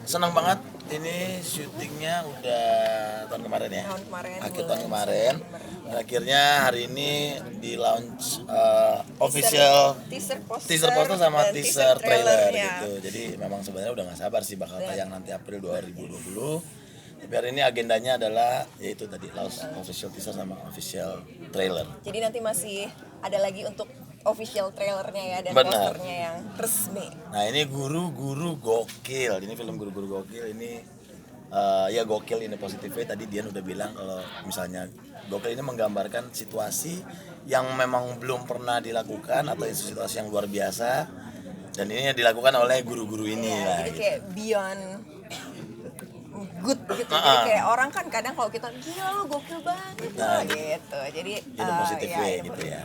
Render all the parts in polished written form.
Senang banget ini syutingnya udah tahun kemarin ya, Tahun kemarin, akhir bulan tahun kemarin. September. Dan akhirnya hari ini di launch official teaser poster sama dan teaser trailer trailernya. gitu. Jadi memang sebenarnya udah nggak sabar sih bakal tayang nanti April 2020. Tapi hari ini agendanya adalah yaitu tadi launch official teaser sama official trailer. Jadi nanti masih ada lagi untuk official trailernya ya dan Benar. posternya yang resmi. Nah ini guru-guru gokil, ini film guru-guru gokil ini ya gokil ini positifnya tadi Dian udah bilang kalau misalnya gokil ini menggambarkan situasi yang memang belum pernah dilakukan atau situasi yang luar biasa dan ini yang dilakukan oleh guru-guru ini Ya, lah. jadi Gitu. kayak beyond good gitu. Jadi kayak orang kan kadang kalau kita gila lo gokil banget lah gitu. Jadi Itu positifnya gitu ya.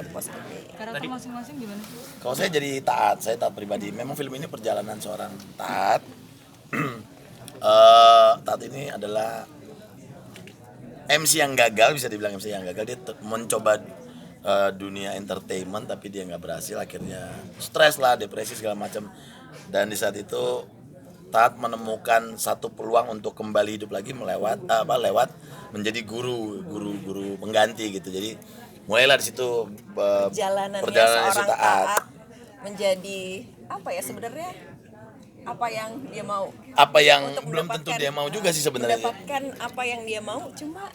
Positifnya. Karakter masing-masing gimana? Kalau saya jadi taat, saya taat pribadi. Memang film ini perjalanan seorang taat. Taat ini adalah MC yang gagal, bisa dibilang MC yang gagal. Dia mencoba dunia entertainment tapi dia nggak berhasil, akhirnya stres lah, depresi segala macam. Dan di saat itu Taat menemukan satu peluang untuk kembali hidup lagi lewat menjadi guru pengganti gitu. Jadi mulailah di situ Perjalanannya perjalanan seorang Taat. taat menjadi apa ya sebenarnya apa yang dia mau Apa yang untuk belum tentu mendapatkan- dia mau juga sih sebenarnya. mendapatkan apa yang dia mau cuma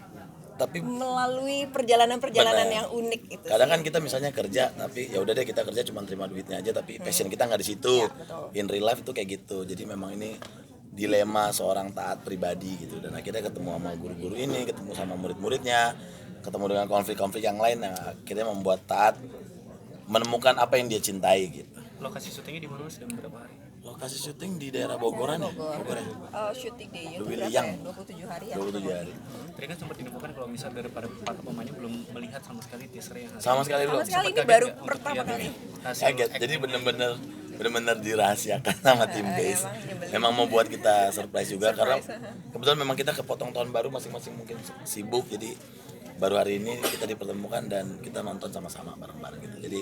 Tapi melalui perjalanan-perjalanan Benar. yang unik itu. kadang kan kita misalnya kerja tapi ya udah deh kita kerja cuma terima duitnya aja tapi passion kita nggak di situ. Ya, betul. In real life itu kayak gitu. Jadi memang ini dilema seorang taat pribadi gitu dan akhirnya ketemu sama guru-guru ini, ketemu sama murid-muridnya, ketemu dengan konflik-konflik yang lain yang akhirnya membuat Taat menemukan apa yang dia cintai gitu. Lokasi syutingnya di mana mas dan berapa hari? Lokasi syuting di daerah Bogoran ya? Bogor ya? Syuting di Louis berapa Liang. ya? 27 hari ya. 27 hari. Tadi kan sempat diinfokan kalau misal daripada para pemainnya belum melihat sama sekali teaser yang hari Sama sekali Sama belum. sekali ini Kaget baru nggak untuk pertama lihat kali. hasil Kaget. Jadi bener-bener dirahasiakan sama tim base. emang nyebelin. Memang mau buat kita surprise juga karena Surprise. kebetulan memang kita kepotong tahun baru masing-masing mungkin sibuk jadi baru hari ini kita dipertemukan dan kita nonton sama-sama bareng-bareng gitu. Jadi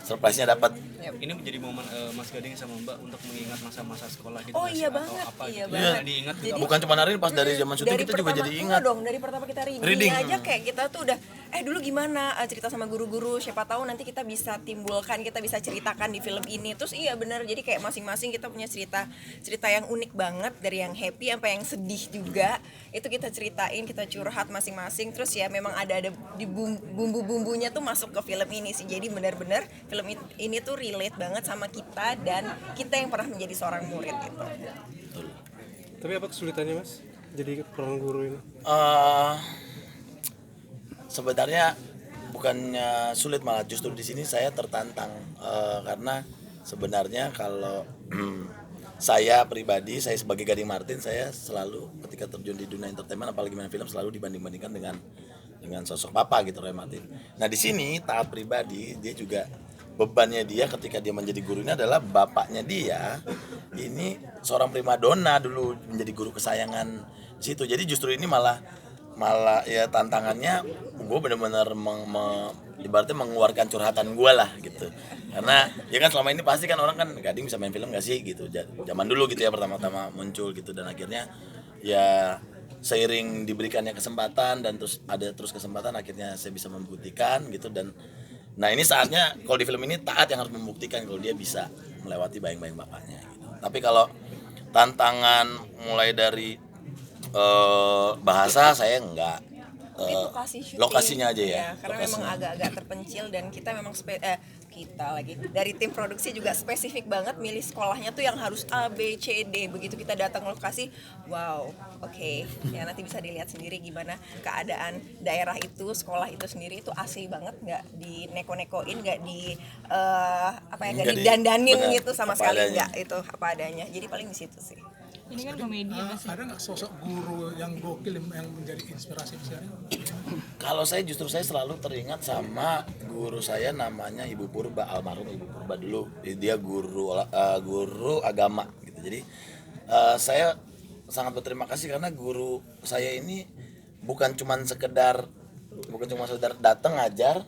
surprise-nya dapat. ini menjadi momen Mas Gading sama Mbak untuk mengingat masa-masa sekolah gitu. Oh nggak sih? iya Atau banget, apa iya gitu. banget. Yang diingat Jadi- juga. Bukan cuma hari ini pas dari zaman syuting Dari kita juga pertama- jadi enggak ingat. dong, dari pertama kita reading, Reading. aja kayak kita tuh udah dulu gimana cerita sama guru-guru, siapa tahu nanti kita bisa timbulkan, kita bisa ceritakan di film ini. Terus iya bener, jadi kayak masing-masing kita punya cerita yang unik banget, dari yang happy sampai yang sedih juga. Itu kita ceritain, kita curhat masing-masing. Terus ya memang ada di bumbu-bumbunya tuh masuk ke film ini sih. Jadi benar-benar film ini tuh relate banget sama kita dan kita yang pernah menjadi seorang murid gitu. Tapi apa kesulitannya mas? Jadi peran guru ini? Sebenarnya bukannya sulit, malah justru di sini saya tertantang karena sebenarnya kalau saya pribadi, saya sebagai Gading Martin, saya selalu ketika terjun di dunia entertainment apalagi main film selalu dibanding-bandingkan dengan sosok papa gitu, Roy Martin. Nah di sini Taat pribadi dia juga bebannya dia ketika dia menjadi guru ini adalah bapaknya dia ini seorang primadona dulu menjadi guru kesayangan situ. Jadi justru ini malah ya tantangannya gue benar-benar ibaratnya mengeluarkan curhatan gue lah gitu, karena ya kan selama ini pasti kan orang kan Gading bisa main film gak sih gitu zaman dulu gitu ya pertama-tama muncul gitu, dan akhirnya ya seiring diberikannya kesempatan dan terus kesempatan akhirnya saya bisa membuktikan gitu. Dan nah ini saatnya kalau di film ini Taat yang harus membuktikan kalau dia bisa melewati bayang-bayang bapaknya gitu. Tapi kalau tantangan mulai dari bahasa saya enggak, Lokasi syuting, lokasinya aja ya, karena memang agak-agak terpencil dan kita memang kita lagi dari tim produksi juga spesifik banget milih sekolahnya tuh yang harus A, B, C, D. Begitu kita datang ke lokasi, wow, oke. Ya nanti bisa dilihat sendiri gimana keadaan daerah itu, sekolah itu sendiri itu asli banget, nggak dineko-nekoin, nggak Nggak didandanin benar, gitu sama apa sekali, adanya. nggak, itu apa adanya. Jadi paling di situ sih. Ini kan komedi ya mas. Ada nggak sosok guru yang gokil yang menjadi inspirasi besar? Kalau saya justru saya selalu teringat sama guru saya namanya Ibu Purba, almarhum Ibu Purba dulu. Dia guru agama gitu. Jadi saya sangat berterima kasih karena guru saya ini bukan cuma sekedar datang ngajar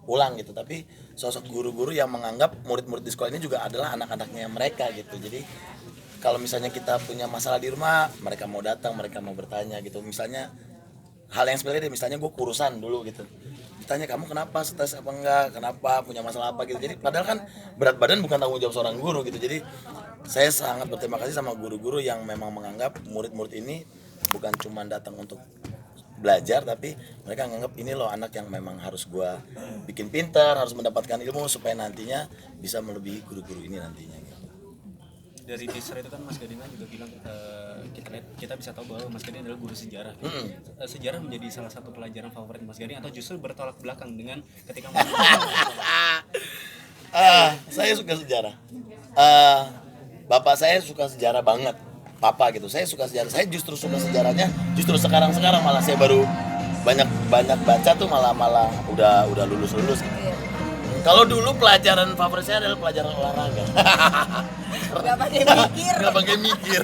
pulang gitu, tapi sosok guru-guru yang menganggap murid-murid di sekolah ini juga adalah anak-anaknya mereka gitu. Jadi kalau misalnya kita punya masalah di rumah, mereka mau datang, mereka mau bertanya gitu. Misalnya hal yang sepele deh, misalnya gue kurusan dulu gitu, ditanya kamu kenapa, stres apa enggak, kenapa, punya masalah apa gitu. Jadi padahal kan berat badan bukan tanggung jawab seorang guru gitu. Jadi saya sangat berterima kasih sama guru-guru yang memang menganggap murid-murid ini bukan cuma datang untuk belajar, tapi mereka nganggap ini loh anak yang memang harus gua bikin pintar, harus mendapatkan ilmu supaya nantinya bisa melebihi guru-guru ini nantinya gitu. Dari teaser itu kan Mas Gading kan juga bilang kita bisa tahu bahwa Mas Gading adalah guru sejarah. Sejarah menjadi salah satu pelajaran favorit Mas Gading atau justru bertolak belakang dengan ketika Mas Saya suka sejarah. Bapak saya suka sejarah banget. Papa gitu. Saya suka sejarah. Saya justru suka sejarahnya. Justru sekarang malah saya baru banyak baca tuh malah udah lulus gitu. Kalau dulu pelajaran favorit saya adalah pelajaran olahraga. Gak pakai mikir. Gak pakai mikir.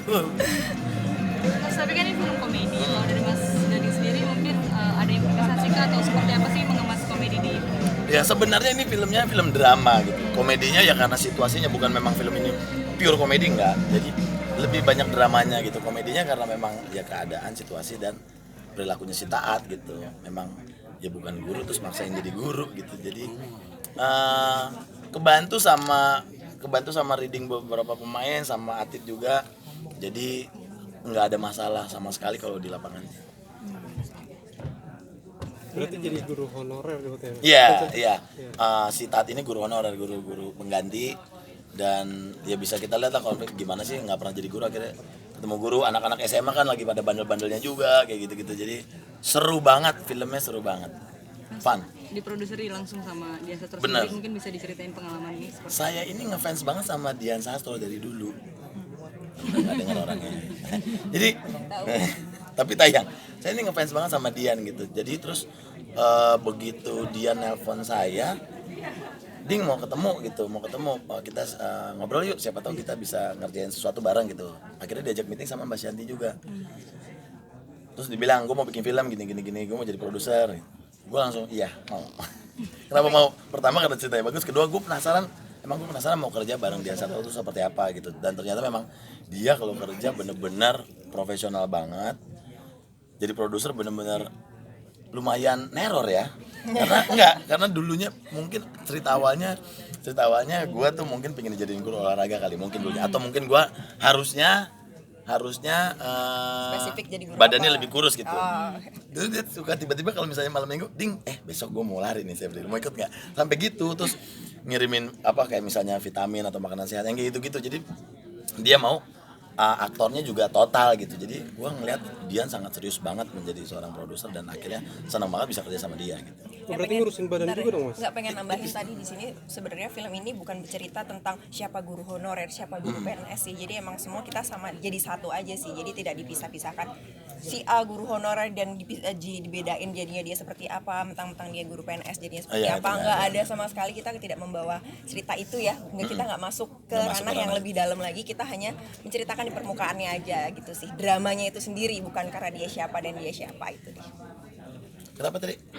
Mas, tapi kan ini film komedi. Kalau dari Mas Gading sendiri mungkin ada improvisasi kah atau seperti apa sih mengemas komedi di Ya sebenarnya ini filmnya film drama gitu. Komedinya ya karena situasinya, bukan memang film ini pure komedi, enggak. Jadi lebih banyak dramanya gitu. Komedinya karena memang ya keadaan, situasi dan perilakunya si Taat gitu. Memang ya bukan guru terus maksain jadi guru gitu. Jadi kebantu sama reading beberapa pemain sama Atit juga. Jadi nggak ada masalah sama sekali kalau di lapangan. Berarti jadi guru honorer gitu ya? Iya. Si Taat ini guru honorer, guru pengganti, dan ya bisa kita lihat lah konflik gimana sih nggak pernah jadi guru, akhirnya ketemu guru. Anak-anak SMA kan lagi pada bandel-bandelnya juga kayak gitu-gitu. Jadi seru banget, filmnya seru banget, fun. diproduseri langsung sama Dian Sastro Bener. sendiri, mungkin bisa diceritain pengalaman ini seperti Saya ini ngefans banget sama Dian Sastro dari dulu. Nggak dengar orangnya. Jadi tapi tayang. Saya ini ngefans banget sama Dian gitu. Jadi terus begitu Dian nelpon saya, Ding mau ketemu, kita ngobrol yuk, siapa tahu kita bisa ngerjain sesuatu bareng gitu. Akhirnya diajak meeting sama Mbak Shanti juga. Terus dibilang gue mau bikin film gini, gue mau jadi produser. Gue langsung iya mau. Kenapa mau? Pertama karena ceritanya bagus, kedua gue penasaran mau kerja bareng Dian Sastro itu seperti apa gitu. Dan ternyata memang dia kalau kerja bener-bener profesional banget. Jadi produser bener-bener lumayan neror ya. Karena dulunya mungkin cerita awalnya gue tuh mungkin pengen dijadiin guru olahraga kali mungkin dulunya, atau mungkin gue harusnya Spesifik jadi guru badannya apa? lebih kurus gitu. Oh. Terus dia suka tiba-tiba kalau misalnya malam minggu, Ding, besok gue mau lari nih, saya beli, mau ikut nggak? Sampai gitu, terus ngirimin apa kayak misalnya vitamin atau makanan sehat yang kayak gitu-gitu. Jadi dia mau aktornya juga total gitu. Jadi gue ngeliat Dian sangat serius banget menjadi seorang produser dan akhirnya senang banget bisa kerja sama dia gitu. Berarti ngurusin badan juga dong, Mas? Nggak pengen nambahin tadi di sini, sebenarnya film ini bukan bercerita tentang siapa guru honorer, siapa guru PNS sih. Jadi emang semua kita sama, jadi satu aja sih. Jadi tidak dipisah-pisahkan. Si A guru honorer dan dibedain jadinya dia seperti apa, mentang-mentang dia guru PNS jadinya seperti Iya, apa. benar. Nggak ada sama sekali, kita tidak membawa cerita itu ya. Kita nggak masuk ke Nggak masuk ranah ke yang ranah. lebih dalam lagi. Kita hanya menceritakan di permukaannya aja gitu sih. Dramanya itu sendiri, bukan karena dia siapa dan dia siapa itu deh. Kenapa tadi?